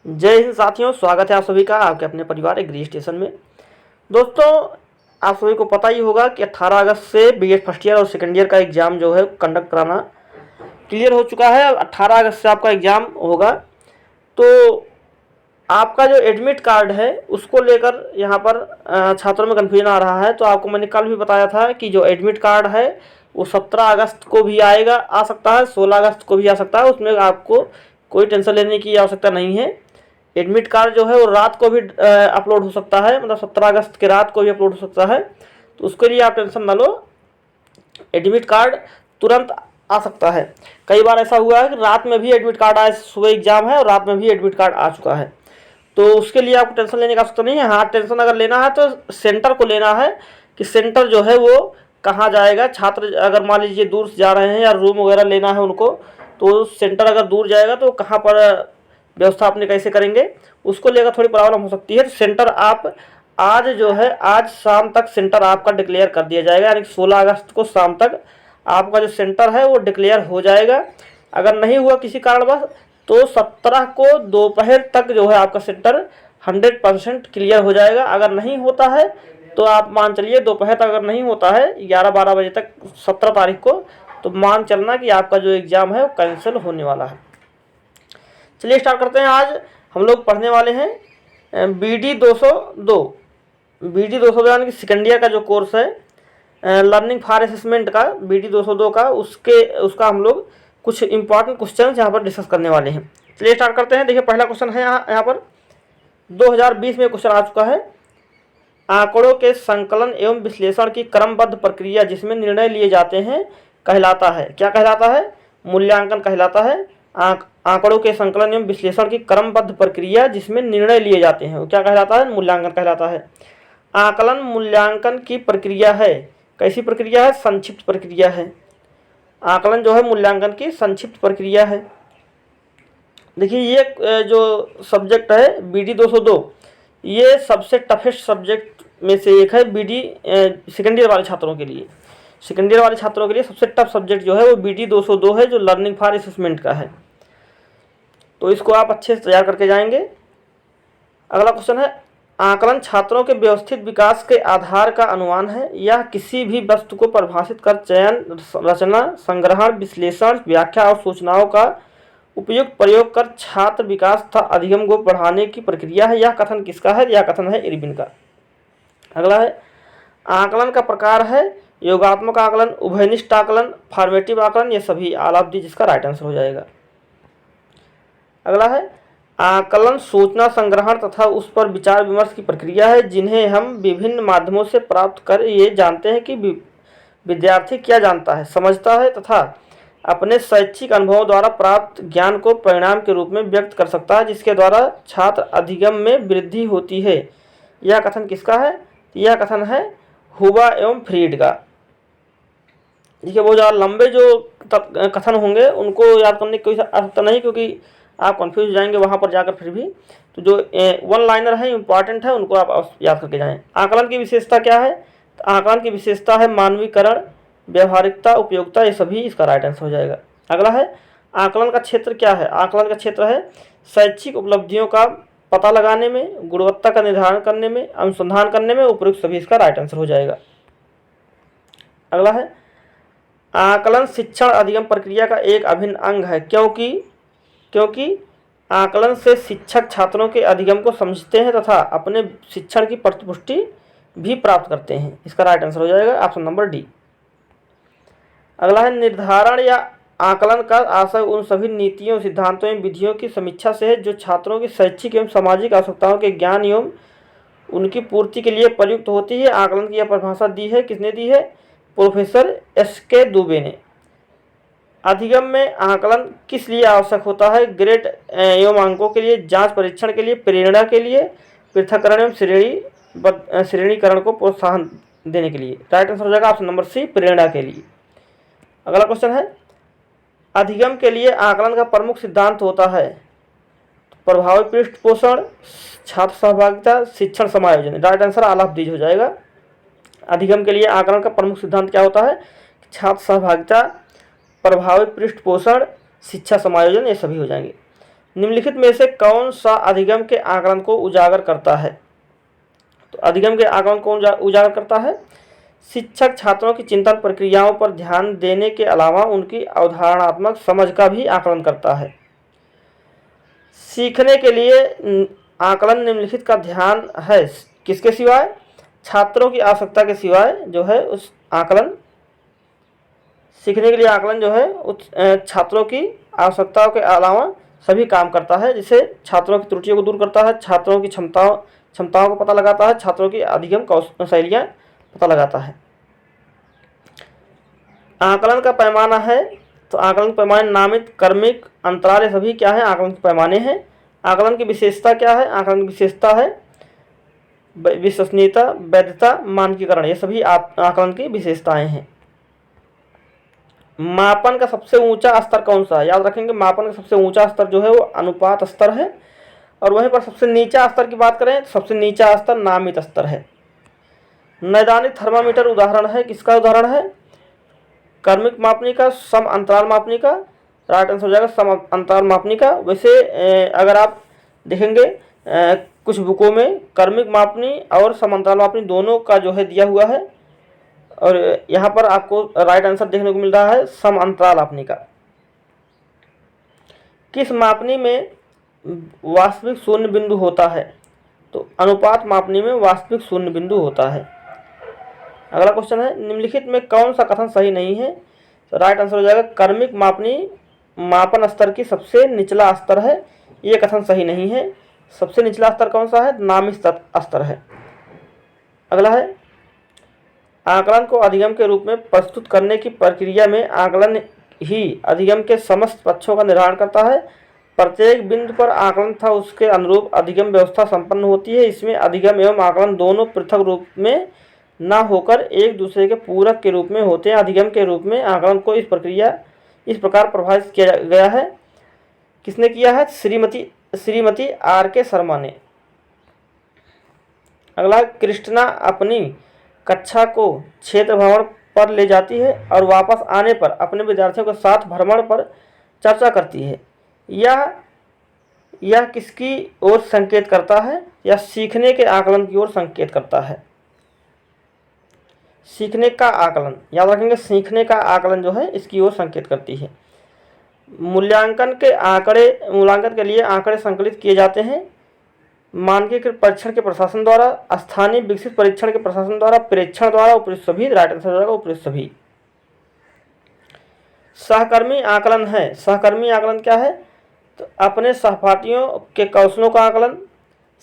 जय हिंद साथियों, स्वागत है आप सभी का आपके अपने परिवार एग्री स्टेशन में। दोस्तों, आप सभी को पता ही होगा कि 18 अगस्त से बीएड फर्स्ट ईयर और सेकेंड ईयर का एग्ज़ाम जो है कंडक्ट कराना क्लियर हो चुका है। 18 अगस्त से आपका एग्ज़ाम होगा। तो आपका जो एडमिट कार्ड है उसको लेकर यहाँ पर छात्रों में कन्फ्यूजन आ रहा है। तो आपको मैंने कल भी बताया था कि जो एडमिट कार्ड है वो 17 अगस्त को भी आ सकता है, 16 अगस्त को भी आ सकता है। उसमें आपको कोई टेंशन लेने की आवश्यकता नहीं है। एडमिट कार्ड जो है वो रात को भी अपलोड हो सकता है, मतलब 17 अगस्त के रात को भी अपलोड हो सकता है। तो उसके लिए आप टेंशन ना लो, एडमिट कार्ड तुरंत आ सकता है। कई बार ऐसा हुआ है कि रात में भी एडमिट कार्ड आया, सुबह एग्जाम है और रात में भी एडमिट कार्ड आ चुका है। तो उसके लिए आपको टेंशन लेने की आवश्यकता नहीं है। हाँ, टेंशन अगर लेना है तो सेंटर को लेना है कि सेंटर जो है वो कहाँ जाएगा। छात्र अगर मान लीजिए दूर से जा रहे हैं या रूम वगैरह लेना है उनको, तो सेंटर अगर दूर जाएगा तो कहाँ पर व्यवस्था अपने कैसे करेंगे, उसको लेकर थोड़ी प्रॉब्लम हो सकती है। तो सेंटर आप आज जो है आज शाम तक सेंटर आपका डिक्लेयर कर दिया जाएगा, यानी 16 अगस्त को शाम तक आपका जो सेंटर है वो डिक्लेयर हो जाएगा। अगर नहीं हुआ किसी कारणवश तो 17 को दोपहर तक जो है आपका सेंटर 100% क्लियर हो जाएगा। अगर नहीं होता है तो आप मान चलिए दोपहर तक अगर नहीं होता है 11-12 बजे तक 17 तारीख को, तो मान चलना कि आपका जो एग्ज़ाम है वो कैंसिल होने वाला है। चलिए स्टार्ट करते हैं। आज हम लोग पढ़ने वाले हैं BD 202। BD 202 यानी कि सेकेंड ईयर का जो कोर्स है लर्निंग फॉर असेसमेंट का, BD 202 का, उसका हम लोग कुछ इंपॉर्टेंट क्वेश्चन यहाँ पर डिस्कस करने वाले हैं। चलिए स्टार्ट करते हैं। देखिए पहला क्वेश्चन है यहाँ पर 2020 में क्वेश्चन आ चुका है। आंकड़ों के संकलन एवं विश्लेषण की क्रमबद्ध प्रक्रिया जिसमें निर्णय लिए जाते हैं कहलाता है। क्या कहलाता है? मूल्यांकन कहलाता है। आंकड़ों के संकलन एवं विश्लेषण की क्रमबद्ध प्रक्रिया जिसमें निर्णय लिए जाते हैं वो क्या कहलाता है? मूल्यांकन कहलाता है। आकलन मूल्यांकन की प्रक्रिया है। कैसी प्रक्रिया है? संक्षिप्त प्रक्रिया है। आकलन जो है मूल्यांकन की संक्षिप्त प्रक्रिया है। देखिए ये जो सब्जेक्ट है BD 202, ये सबसे टफेस्ट सब्जेक्ट में से एक है। BD सेकेंड ईयर वाले छात्रों के लिए, सेकेंड ईयर वाले छात्रों के लिए सबसे टफ सब्जेक्ट जो है वो BD 202 है, जो लर्निंग फॉर असेसमेंट का है। तो इसको आप अच्छे से तैयार करके जाएंगे। अगला क्वेश्चन है, आकलन छात्रों के व्यवस्थित विकास के आधार का अनुमान है। यह किसी भी वस्तु को परिभाषित कर चयन, रचना, संग्रहण, विश्लेषण, व्याख्या और सूचनाओं का उपयुक्त प्रयोग कर छात्र विकास तथा अधिगम को बढ़ाने की प्रक्रिया है। यह कथन किसका है? यह कथन है इरविन का। अगला है, आकलन का प्रकार है योगात्मक आकलन, उभयनिष्ठ आकलन, फॉर्मेटिव आकलन। ये सभी ऑल ऑफ दी जिसका राइट आंसर हो जाएगा। अगला है, आकलन सूचना संग्रहण तथा उस पर विचार विमर्श की प्रक्रिया है जिन्हें हम विभिन्न माध्यमों से प्राप्त कर ये जानते हैं कि विद्यार्थी क्या जानता है, समझता है तथा अपने शैक्षिक अनुभवों द्वारा प्राप्त ज्ञान को परिणाम के रूप में व्यक्त कर सकता है, जिसके द्वारा छात्र अधिगम में वृद्धि होती है। यह कथन किसका है? यह कथन है हुबा एवं फ्रीड का। देखिए वो ज़्यादा लंबे जो कथन होंगे उनको याद करने की कोई आवश्यकता नहीं, क्योंकि आप कंफ्यूज हो जाएंगे वहाँ पर जाकर। फिर भी तो जो वन लाइनर है, इंपॉर्टेंट है, उनको आप याद करके जाएं। आकलन की विशेषता क्या है? तो आकलन की विशेषता है मानवीकरण, व्यवहारिकता, उपयोगिता। ये सभी इसका राइट आंसर हो जाएगा। अगला है, आकलन का क्षेत्र क्या है? आकलन का क्षेत्र है शैक्षिक उपलब्धियों का पता लगाने में, गुणवत्ता का निर्धारण करने में, अनुसंधान करने में उपयुक्त। सभी इसका राइट आंसर हो जाएगा। अगला है, आकलन शिक्षण अधिगम प्रक्रिया का एक अभिन्न अंग है। क्योंकि आकलन से शिक्षक छात्रों के अधिगम को समझते हैं तथा अपने शिक्षण की प्रतिपुष्टि भी प्राप्त करते हैं। इसका राइट आंसर हो जाएगा ऑप्शन नंबर डी। अगला है, निर्धारण या आकलन का आशय उन सभी नीतियों, सिद्धांतों एवं विधियों की समीक्षा से है जो छात्रों की शैक्षिक एवं सामाजिक आवश्यकताओं के ज्ञान एवं उनकी पूर्ति के लिए प्रयुक्त होती है। आकलन की यह परिभाषा दी है, किसने दी है? प्रोफेसर SK दुबे ने। अधिगम में आकलन किस लिए आवश्यक होता है? ग्रेड एवं अंकों के लिए, जांच परीक्षण के लिए, प्रेरणा के लिए, पृथक्करण एवं श्रेणीकरण को प्रोत्साहन देने के लिए। राइट आंसर हो जाएगा ऑप्शन नंबर सी, प्रेरणा के लिए। अगला क्वेश्चन है, अधिगम के लिए आकलन का प्रमुख सिद्धांत होता है प्रभावी पृष्ठपोषण, छात्र सहभागिता, शिक्षण समायोजन। Right answer all of these हो जाएगा। अधिगम के लिए आकलन का प्रमुख सिद्धांत क्या होता है? छात्र सहभागिता, प्रभावी पृष्ठपोषण, शिक्षा समायोजन। ये सभी हो जाएंगे। निम्नलिखित में से कौन सा अधिगम के आकलन को उजागर करता है? तो अधिगम के आकलन को उजागर करता है, शिक्षक छात्रों की चिंतन प्रक्रियाओं पर ध्यान देने के अलावा उनकी अवधारणात्मक समझ का भी आकलन करता है। सीखने के लिए आकलन निम्नलिखित का ध्यान है किसके सिवाय? छात्रों की आवश्यकता के सिवाय जो है उस आकलन, सीखने के लिए आकलन जो है उस छात्रों की आवश्यकताओं के अलावा सभी काम करता है, जिसे छात्रों की त्रुटियों को दूर करता है, छात्रों की क्षमताओं को पता लगाता है, छात्रों की अधिगम शैलियाँ पता लगाता है। आकलन का पैमाना है, तो आकलन के पैमाने नामित, कर्मिक, अंतराल, ये सभी क्या है? आकलन के पैमाने हैं। आकलन की विशेषता क्या है? आकलन की विशेषता है विश्वसनीयता, वैधता, मानकीकरण, ये सभी आकलन की विशेषताएं हैं। मापन का सबसे ऊंचा स्तर कौन सा है? याद रखेंगे, मापन का सबसे ऊंचा स्तर जो है वो अनुपात स्तर है, और वहीं पर सबसे नीचा स्तर की बात करें तो सबसे नीचा स्तर नामित स्तर है। नैदानिक थर्मामीटर उदाहरण है, किसका उदाहरण है? कर्मिक मापनी का, सम अंतराल मापनी का। राइट आंसर हो जाएगा सम अंतराल मापनी का। वैसे अगर आप देखेंगे कुछ बुकों में कर्मिक मापनी और सम अंतराल मापनी दोनों का जो है दिया हुआ है, और यहाँ पर आपको राइट आंसर देखने को मिल रहा है सम अंतराल मापनी का। किस मापनी में वास्तविक शून्य बिंदु होता है? तो अनुपात मापनी में वास्तविक शून्य बिंदु होता है। अगला क्वेश्चन है, निम्नलिखित में कौन सा कथन सही नहीं है? तो राइट आंसर हो जाएगा कर्मिक मापनी मापन स्तर की सबसे निचला स्तर है, ये कथन सही नहीं है। सबसे निचला स्तर कौन सा है? नामित स्तर है। अगला है, आकलन को अधिगम के रूप में प्रस्तुत करने की प्रक्रिया में आकलन ही अधिगम के समस्त पक्षों का निर्धारण करता है। प्रत्येक बिंदु पर आकलन तथा उसके अनुरूप अधिगम व्यवस्था संपन्न होती है। इसमें अधिगम एवं आकलन दोनों पृथक रूप में न होकर एक दूसरे के पूरक के रूप में होते हैं। अधिगम के रूप में आकलन को इस प्रकार प्रभावित किया गया है। किसने किया है? श्रीमती आर के शर्मा ने। अगला, कृष्णा अपनी कक्षा को क्षेत्र भ्रमण पर ले जाती है और वापस आने पर अपने विद्यार्थियों के साथ भ्रमण पर चर्चा करती है। यह किसकी ओर संकेत करता है? या सीखने के आकलन की ओर संकेत करता है? सीखने का आकलन, याद रखेंगे, सीखने का आकलन जो है इसकी ओर संकेत करती है। मूल्यांकन के लिए आंकड़े संकलित किए जाते हैं। मानकीकृत परीक्षण के प्रशासन द्वारा, स्थानीय विकसित परीक्षण के प्रशासन द्वारा, प्रेक्षण द्वारा, उपयुक्त सभी। राइट आंसर हो जाएगा उपयुक्त सभी। सहकर्मी आकलन है। सहकर्मी आकलन क्या है? तो अपने सहपाठियों के कौशलों का आकलन,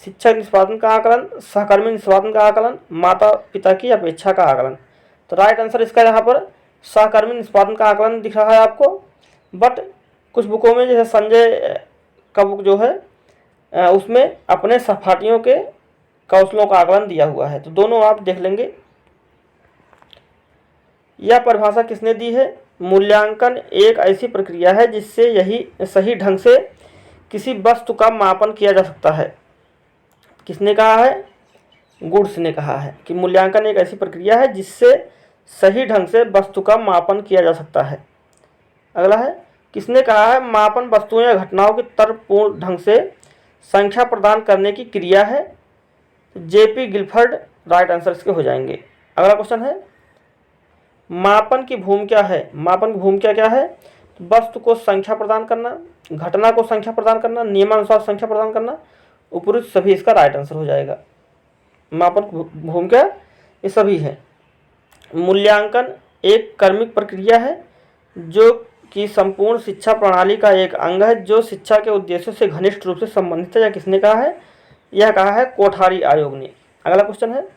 शिक्षक निष्पादन का आकलन, सहकर्मी निष्पादन का आकलन, माता पिता की अपेक्षा का आकलन। तो राइट आंसर इसका यहाँ पर सहकर्मी निष्पादन का आकलन दिख रहा है आपको। बट कुछ बुकों में जैसे संजय का बुक जो है उसमें अपने सहपाठियों के कौशलों का आकलन दिया हुआ है, तो दोनों आप देख लेंगे। यह परिभाषा किसने दी है? मूल्यांकन एक ऐसी प्रक्रिया है जिससे यही सही ढंग से किसी वस्तु का मापन किया जा सकता है। किसने कहा है? गुड्स ने कहा है कि मूल्यांकन एक ऐसी प्रक्रिया है जिससे सही ढंग से वस्तु का मापन किया जा सकता है। अगला है, किसने कहा है? मापन वस्तुओं या घटनाओं की तर्कपूर्ण ढंग से संख्या प्रदान करने की क्रिया है। जेपी गिलफर्ड राइट आंसर इसके हो जाएंगे। अगला क्वेश्चन है, मापन की भूमिका है। मापन की भूमिका क्या है? वस्तु को संख्या प्रदान करना, घटना को संख्या प्रदान करना, नियमानुसार संख्या प्रदान करना, उपयुक्त सभी इसका राइट आंसर हो जाएगा। मापन की भूमिका ये सभी है। मूल्यांकन एक कर्मिक प्रक्रिया है जो कि संपूर्ण शिक्षा प्रणाली का एक अंग है जो शिक्षा के उद्देश्यों से घनिष्ठ रूप से संबंधित है। या किसने कहा है? यह कहा है कोठारी आयोग ने। अगला क्वेश्चन है,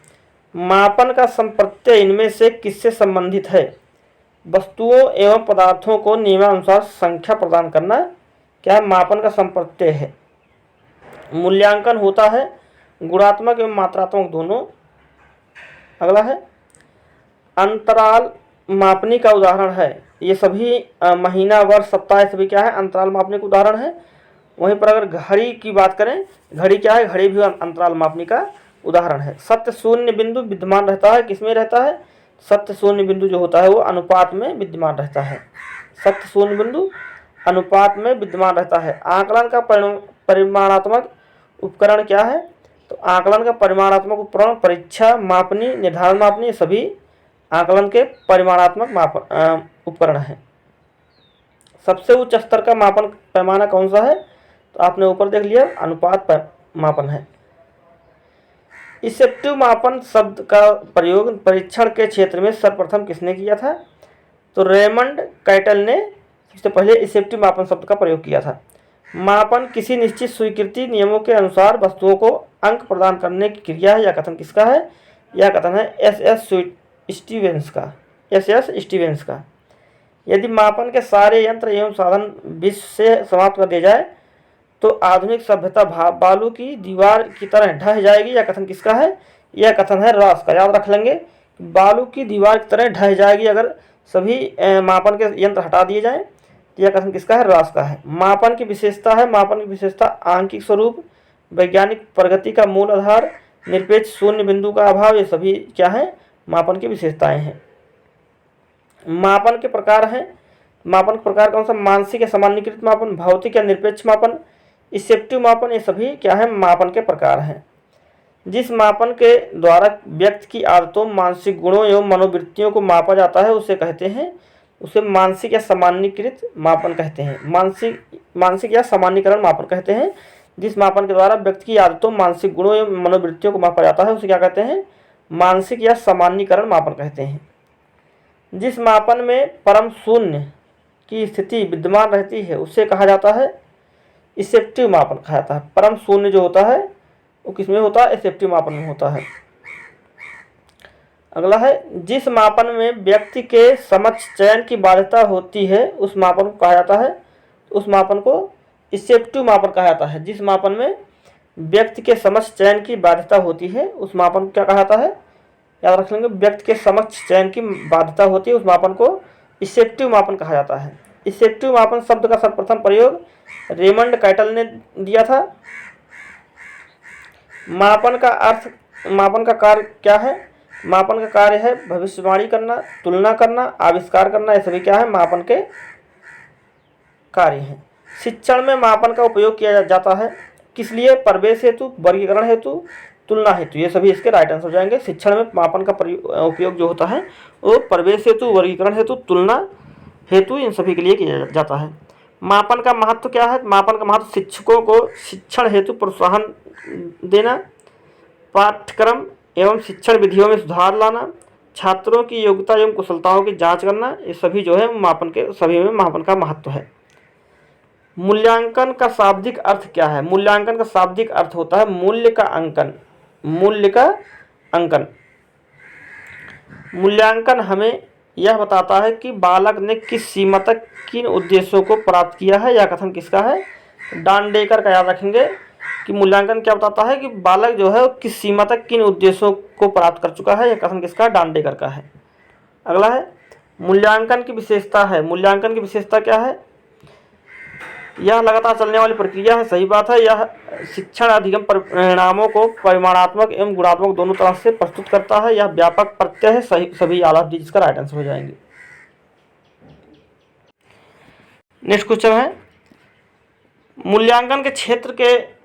मापन का संप्रत्यय इनमें से किससे संबंधित है? वस्तुओं एवं पदार्थों को नियमानुसार संख्या प्रदान करना क्या है? मापन का संप्रत्यय है। मूल्यांकन होता है गुणात्मक एवं मात्रात्मक दोनों। अगला है, अंतराल मापनी का उदाहरण है। ये सभी महीना, वर्ष, सप्ताह सभी क्या है? अंतराल मापनी का उदाहरण है। वहीं पर अगर घड़ी की बात करें, घड़ी क्या है? घड़ी भी अंतराल मापनी का उदाहरण है। सत्य शून्य बिंदु विद्यमान रहता है, किसमें रहता है? सत्य शून्य बिंदु जो होता है वो अनुपात में विद्यमान रहता है। सत्य शून्य बिंदु अनुपात में विद्यमान रहता है। आकलन का परिमाणात्मक उपकरण क्या है? तो आकलन का परिमाणात्मक उपकरण परीक्षा, मापनी, निर्धारण मापनी, सभी आकलन के परिमाणात्मक उपकरण हैं। सबसे उच्च स्तर का मापन पैमाना कौन सा है? तो आपने ऊपर देख लिया, अनुपात मापन है। इसेप्टिव मापन शब्द का प्रयोग परीक्षण के क्षेत्र में सर्वप्रथम किसने किया था? तो रेमंड कैटल ने सबसे पहले इसेप्टिव मापन शब्द का प्रयोग किया था। मापन किसी निश्चित स्वीकृति नियमों के अनुसार वस्तुओं को अंक प्रदान करने की क्रिया है। यह कथन किसका है? यह कथन है एस स्टीवेंस का। यदि मापन के सारे यंत्र एवं साधन विश्व से समाप्त कर दिए जाए तो आधुनिक सभ्यता बालू की दीवार की तरह ढह जाएगी। यह कथन किसका है? यह कथन है रॉस का। याद रख लेंगे, बालू की दीवार की तरह ढह जाएगी अगर सभी मापन के यंत्र हटा दिए जाएं। यह कथन किसका है? रॉस का है। मापन की विशेषता है। मापन की विशेषता आंकिक स्वरूप, वैज्ञानिक प्रगति का मूल आधार, निरपेक्ष शून्य बिंदु का अभाव, ये सभी क्या है? मापन की विशेषताएं हैं। मापन के प्रकार हैं। मापन के प्रकार कौन सा? मानसिक या सामान्यीकृत मापन, भौतिक या निरपेक्ष मापन, इसेप्टिव मापन, ये सभी क्या है? मापन के प्रकार हैं। जिस मापन के द्वारा व्यक्ति की आदतों, मानसिक गुणों एवं मनोवृत्तियों को मापा जाता है उसे मानसिक या सामान्यीकृत मापन कहते हैं। मानसिक या सामान्यीकरण मापन कहते हैं। जिस मापन के द्वारा व्यक्ति की आदतों, मानसिक गुणों एवं मनोवृत्तियों को मापा जाता है उसे क्या कहते हैं? मानसिक या सामान्यीकरण मापन कहते हैं। जिस मापन में परम शून्य की स्थिति विद्यमान रहती है उसे कहा जाता है इसेप्टिव मापन कहा जाता है। परम शून्य जो होता है वो किसमें होता है? इसेप्टिव मापन में होता है। अगला है, जिस मापन में व्यक्ति के समक्ष चयन की बाध्यता होती है उस मापन को कहा जाता है, उस मापन को इसेप्टिव मापन कहा जाता है। जिस मापन में व्यक्ति के समक्ष चयन की बाध्यता होती है उस मापन को क्या कहा जाता है? याद रख लेंगे, व्यक्ति के समक्ष चयन की बाध्यता होती है उस मापन को इसेप्टिव मापन कहा जाता है। इसेप्टिव मापन शब्द का सर्वप्रथम प्रयोग रेमंड कैटल ने दिया था। मापन का कार्य क्या है? मापन का कार्य है भविष्यवाणी करना, तुलना करना, आविष्कार करना, ये सभी क्या है? मापन के कार्य हैं। शिक्षण में मापन का उपयोग किया जाता है किस लिए? प्रवेश हेतु, वर्गीकरण हेतु, तुलना हेतु, ये सभी इसके राइट आंसर हो जाएंगे। शिक्षण में मापन का उपयोग जो होता है वो प्रवेश हेतु, वर्गीकरण हेतु, तुलना हेतु, इन सभी के लिए किया जाता है। मापन का महत्व क्या है? मापन का महत्व शिक्षकों को शिक्षण हेतु प्रोत्साहन देना, पाठ्यक्रम एवं शिक्षण विधियों में सुधार लाना, छात्रों की योग्यता एवं कुशलताओं की जांच करना, ये सभी जो है सभी में मापन का महत्व है। मूल्यांकन का शाब्दिक अर्थ क्या है? मूल्यांकन का शाब्दिक अर्थ होता है मूल्य का अंकन। मूल्यांकन हमें यह बताता है कि बालक ने किस सीमा तक किन उद्देश्यों को प्राप्त किया है। यह कथन किसका है? डांडेकर का। याद रखेंगे कि मूल्यांकन क्या बताता है कि बालक जो है किस सीमा तक किन उद्देश्यों को प्राप्त कर चुका है। यह कथन किसका? डांडेकर का है। अगला है, मूल्यांकन की विशेषता है। मूल्यांकन की विशेषता क्या है? यह लगातार चलने वाली प्रक्रिया है। सही बात है। यह शिक्षण अधिगम परिणामों को परिमाणात्मक एवं गुणात्मक दोनों तरह से प्रस्तुत करता है। यह व्यापक प्रत्यय है। सभी आलाप दी, जिसका राइट आंसर हो जाएंगे। नेक्स्ट क्वेश्चन है, मूल्यांकन के क्षेत्र के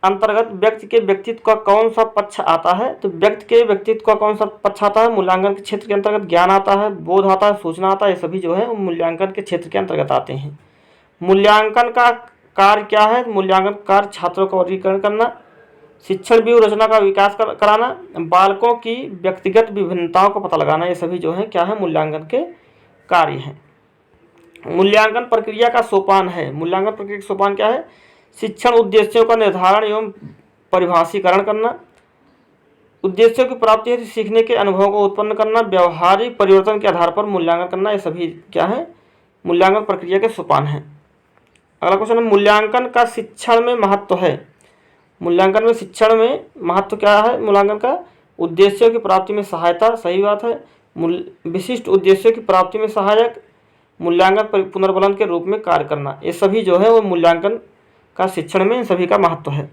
अंतर्गत व्यक्ति के व्यक्तित्व का कौन सा पक्ष आता है? तो व्यक्ति के व्यक्तित्व का कौन सा पक्ष आता है? मूल्यांकन के क्षेत्र के अंतर्गत ज्ञान आता है, बोध आता है, सूचना आता है, ये सभी जो है वो मूल्यांकन के क्षेत्र के अंतर्गत आते हैं। मूल्यांकन का कार्य क्या है? मूल्यांकन कार्य छात्रों का वर्गीकरण करना, शिक्षण व्यूह रचना का विकास कराना, बालकों की व्यक्तिगत विभिन्नताओं का पता लगाना, ये सभी जो है क्या है? मूल्यांकन के कार्य हैं। मूल्यांकन प्रक्रिया का सोपान है। मूल्यांकन प्रक्रिया का सोपान क्या है? शिक्षण उद्देश्यों का निर्धारण एवं परिभाषीकरण करना, उद्देश्यों की प्राप्ति हेतु सीखने के अनुभवों को उत्पन्न करना, व्यवहारिक परिवर्तन के आधार पर मूल्यांकन करना, ये सभी क्या है? मूल्यांकन प्रक्रिया के सोपान हैं। अगला क्वेश्चन है, मूल्यांकन का शिक्षण में महत्व है। मूल्यांकन में शिक्षण में महत्व क्या है? मूल्यांकन का उद्देश्यों की प्राप्ति में सहायता। सही बात है। विशिष्ट उद्देश्यों की प्राप्ति में सहायक, मूल्यांकन पुनर्बलन के रूप में कार्य करना, ये सभी जो है वो मूल्यांकन का शिक्षण में सभी का महत्व है।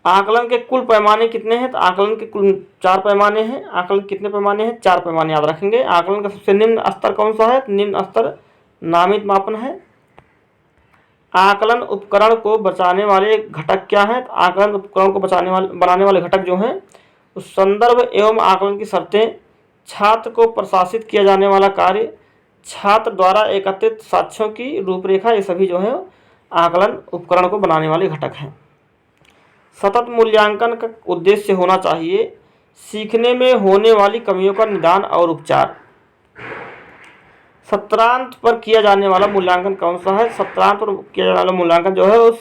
आकलन के कुल पैमाने कितने हैं? तो आकलन के कुल 4 पैमाने हैं। आकलन कितने पैमाने हैं? 4 पैमाने याद रखेंगे। आकलन का सबसे निम्न स्तर कौन सा है? निम्न स्तर नामित मापन है। आकलन उपकरण को बचाने वाले घटक क्या हैं? आकलन उपकरण को बनाने वाले घटक जो हैं उस संदर्भ एवं आकलन की शर्तें, छात्र को प्रशासित किया जाने वाला कार्य, छात्र द्वारा एकत्रित साक्ष्यों की रूपरेखा, ये सभी जो है आकलन उपकरण को बनाने वाले घटक हैं। सतत मूल्यांकन का उद्देश्य होना चाहिए सीखने में होने वाली कमियों का निदान और उपचार। सत्रांत पर किया जाने वाला मूल्यांकन कौन सा है? सत्रांत पर किया जाने वाला मूल्यांकन जो है वो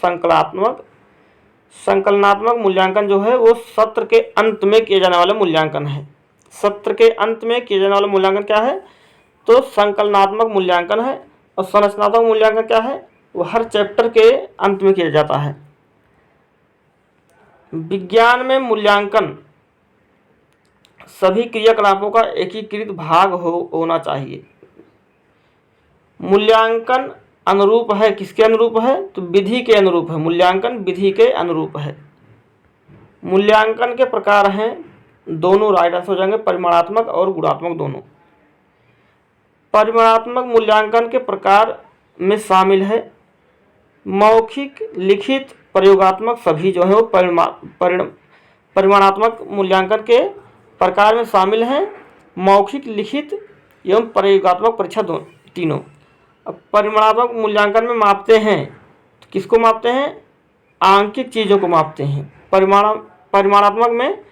संकलनात्मक मूल्यांकन जो है वो सत्र के अंत में किए जाने वाला मूल्यांकन है। सत्र के अंत में किए जाने वाला मूल्यांकन क्या है? तो संकलनात्मक मूल्यांकन है। और संरचनात्मक मूल्यांकन क्या है? वो हर चैप्टर के अंत में किया जाता है। विज्ञान में मूल्यांकन सभी क्रियाकलापों का एकीकृत भाग होना चाहिए। मूल्यांकन अनुरूप है, किसके अनुरूप है? तो विधि के अनुरूप है। मूल्यांकन विधि के अनुरूप है। मूल्यांकन के प्रकार हैं, दोनों राइट आंसर हो जाएंगे, परिमाणात्मक और गुणात्मक दोनों। परिमाणात्मक मूल्यांकन के प्रकार में शामिल है मौखिक, लिखित, प्रयोगात्मक, सभी जो है वो परिमाणात्मक मूल्यांकन के प्रकार में शामिल हैं। मौखिक, लिखित एवं प्रयोगात्मक परीक्षा तीनों। अब परिमाणात्मक मूल्यांकन में मापते हैं, तो किसको मापते हैं? आंकिक चीज़ों को मापते हैं। परिमाणात्मक में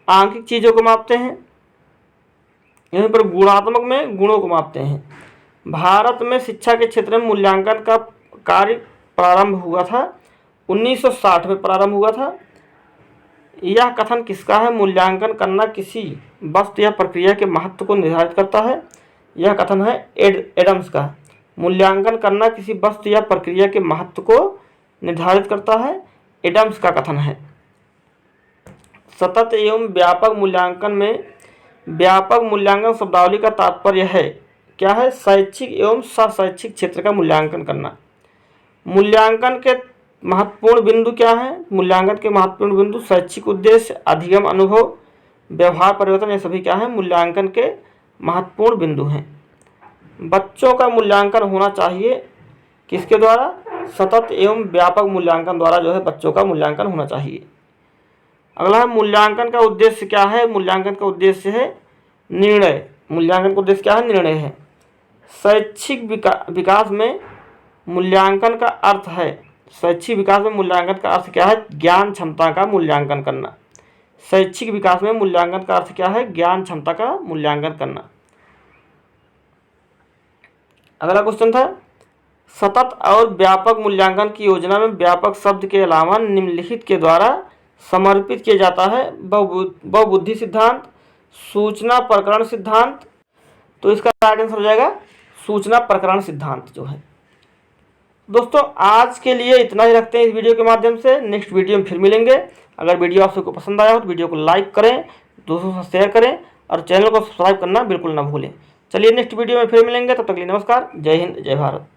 आंकिक चीज़ों को मापते हैं। यहीं पर गुणात्मक में गुणों को मापते हैं। भारत में शिक्षा के क्षेत्र में मूल्यांकन का कार्य प्रारंभ हुआ था 1960 में प्रारंभ हुआ था। यह कथन किसका है? मूल्यांकन करना किसी वस्तु या प्रक्रिया के महत्व को निर्धारित करता है। यह कथन है एडम्स का। मूल्यांकन करना किसी वस्तु या प्रक्रिया के महत्व को निर्धारित करता है, एडम्स का कथन है। सतत एवं व्यापक मूल्यांकन में व्यापक मूल्यांकन शब्दावली का तात्पर्य है क्या है? शैक्षिक एवं सशैक्षिक क्षेत्र का मूल्यांकन करना। मूल्यांकन के महत्वपूर्ण बिंदु क्या हैं? मूल्यांकन के महत्वपूर्ण बिंदु शैक्षिक उद्देश्य, अधिगम अनुभव, व्यवहार परिवर्तन, ये सभी क्या है? मूल्यांकन के महत्वपूर्ण बिंदु हैं। बच्चों का मूल्यांकन होना चाहिए किसके द्वारा? सतत एवं व्यापक मूल्यांकन द्वारा जो है बच्चों का मूल्यांकन होना चाहिए। अगला है मूल्यांकन का उद्देश्य क्या है? मूल्यांकन का उद्देश्य है निर्णय। मूल्यांकन का उद्देश्य क्या है? निर्णय है। शैक्षिक विकास में मूल्यांकन का अर्थ है, शैक्षिक विकास में मूल्यांकन का अर्थ क्या है? ज्ञान क्षमता का मूल्यांकन करना। शैक्षिक विकास में मूल्यांकन का अर्थ क्या है? ज्ञान क्षमता का मूल्यांकन करना। अगला क्वेश्चन था, सतत और व्यापक मूल्यांकन की योजना में व्यापक शब्द के अलावा निम्नलिखित के द्वारा समर्पित किया जाता है बहुबुद्धि सिद्धांत, सूचना प्रकरण सिद्धांत। तो इसका राइट आंसर हो जाएगा सूचना प्रकरण सिद्धांत जो है। दोस्तों आज के लिए इतना ही रखते हैं इस वीडियो के माध्यम से। नेक्स्ट वीडियो में फिर मिलेंगे। अगर वीडियो आप सबको पसंद आया हो तो वीडियो को लाइक करें, दोस्तों से शेयर करें और चैनल को सब्सक्राइब करना बिल्कुल ना भूलें। चलिए नेक्स्ट वीडियो में फिर मिलेंगे, तब तक के लिए नमस्कार, जय हिंद, जय भारत।